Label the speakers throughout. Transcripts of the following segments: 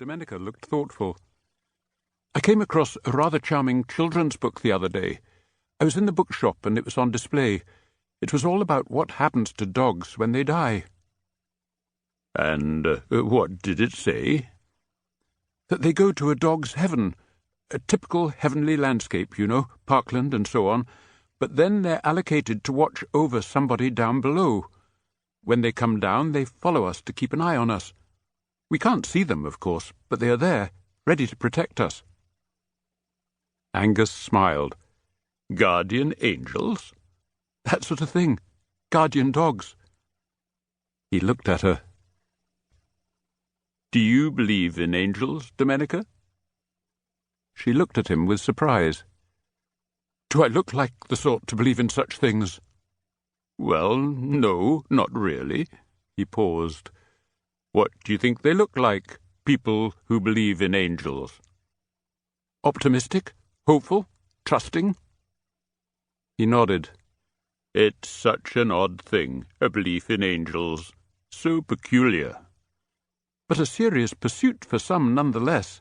Speaker 1: Domenica looked thoughtful. "I came across a rather charming children's book the other day. I was in the bookshop and it was on display. It was all about what happens to dogs when they die."
Speaker 2: "And what did it say?"
Speaker 1: "That they go to a dog's heaven, a typical heavenly landscape, you know, parkland and so on, but then they're allocated to watch over somebody down below. When they come down, they follow us to keep an eye on us. We can't see them, of course, but they are there, ready to protect us."
Speaker 2: Angus smiled. "Guardian angels?"
Speaker 1: "That sort of thing. Guardian dogs." He looked at her.
Speaker 2: "Do you believe in angels, Domenica?"
Speaker 1: She looked at him with surprise. "Do I look like the sort to believe in such things?"
Speaker 2: "Well, no, not really." He paused. "What do you think they look like, people who believe in angels?"
Speaker 1: "Optimistic, hopeful, trusting." He nodded.
Speaker 2: "It's such an odd thing, a belief in angels. So peculiar."
Speaker 1: "But a serious pursuit for some nonetheless.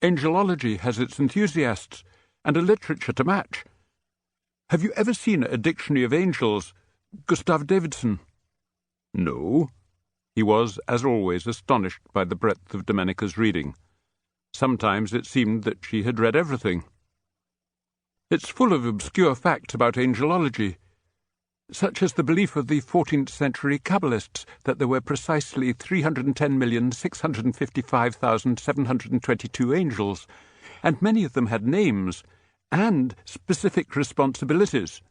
Speaker 1: Angelology has its enthusiasts, and a literature to match. Have you ever seen a dictionary of angels, Gustav Davidson?"
Speaker 2: "No."
Speaker 1: He was, as always, astonished by the breadth of Domenica's reading. Sometimes it seemed that she had read everything. "It's full of obscure facts about angelology, such as the belief of the 14th-century Kabbalists that there were precisely 310,655,722 angels, and many of them had names and specific responsibilities.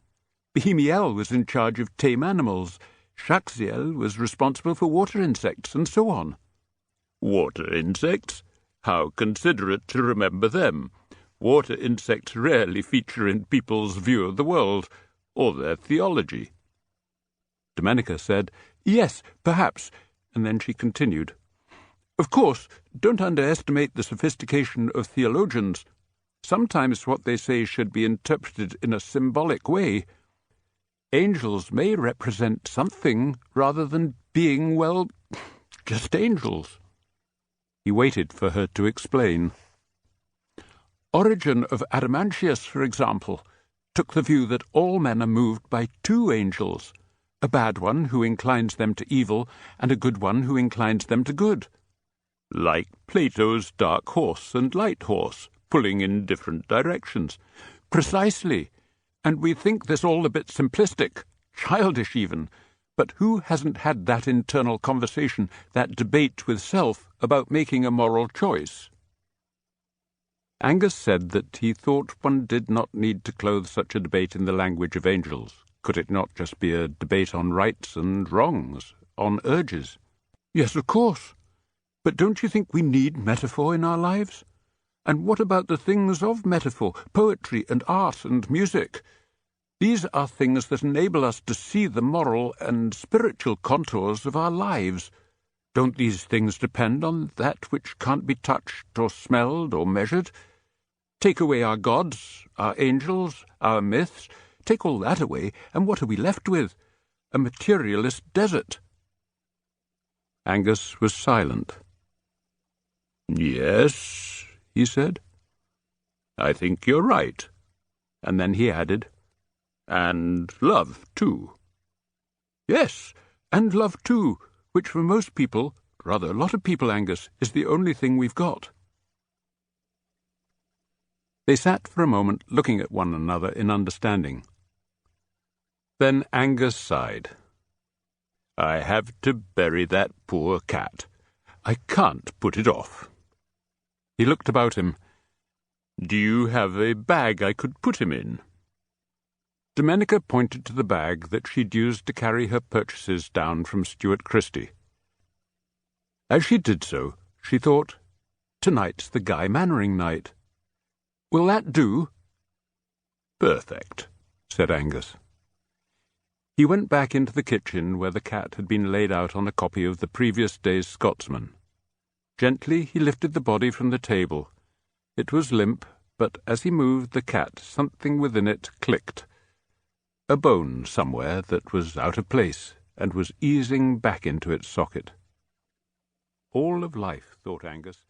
Speaker 1: Bohemiel was in charge of tame animals, Shaxiel was responsible for water insects, and so on."
Speaker 2: "Water insects? How considerate to remember them. Water insects rarely feature in people's view of the world, or their theology."
Speaker 1: Domenica said, "Yes, perhaps," and then she continued, "Of course, don't underestimate the sophistication of theologians. Sometimes what they say should be interpreted in a symbolic way. Angels may represent something rather than being, well, just angels." He waited for her to explain. "Origen of Adamantius, for example, took the view that all men are moved by two angels, a bad one who inclines them to evil and a good one who inclines them to good."
Speaker 2: "Like Plato's dark horse and light horse, pulling in different directions."
Speaker 1: "Precisely. And we think this all a bit simplistic, childish even, but who hasn't had that internal conversation, that debate with self about making a moral choice?" Angus said that he thought one did not need to clothe such a debate in the language of angels. Could it not just be a debate on rights and wrongs, on urges? "Yes, of course. But don't you think we need metaphor in our lives? And what about the things of metaphor, poetry and art and music? These are things that enable us to see the moral and spiritual contours of our lives. Don't these things depend on that which can't be touched or smelled or measured? Take away our gods, our angels, our myths, take all that away, and what are we left with? A materialist desert." Angus was silent.
Speaker 2: "Yes," he said. "I think you're right."
Speaker 1: And then he added,
Speaker 2: "And love, too."
Speaker 1: "Yes, and love too, which for most people, rather a lot of people, Angus, is the only thing we've got." They sat for a moment looking at one another in understanding. Then Angus sighed.
Speaker 2: "I have to bury that poor cat. I can't put it off."
Speaker 1: He looked about him.
Speaker 2: "Do you have a bag I could put him in?"
Speaker 1: Domenica pointed to the bag that she'd used to carry her purchases down from Stuart Christie. As she did so, she thought, "Tonight's the Guy Mannering night. Will that do?"
Speaker 2: "Perfect,"
Speaker 1: said Angus. He went back into the kitchen where the cat had been laid out on a copy of the previous day's Scotsman. Gently he lifted the body from the table. It was limp, but as he moved the cat, something within it clicked. A bone somewhere that was out of place and was easing back into its socket. All of life, thought Angus,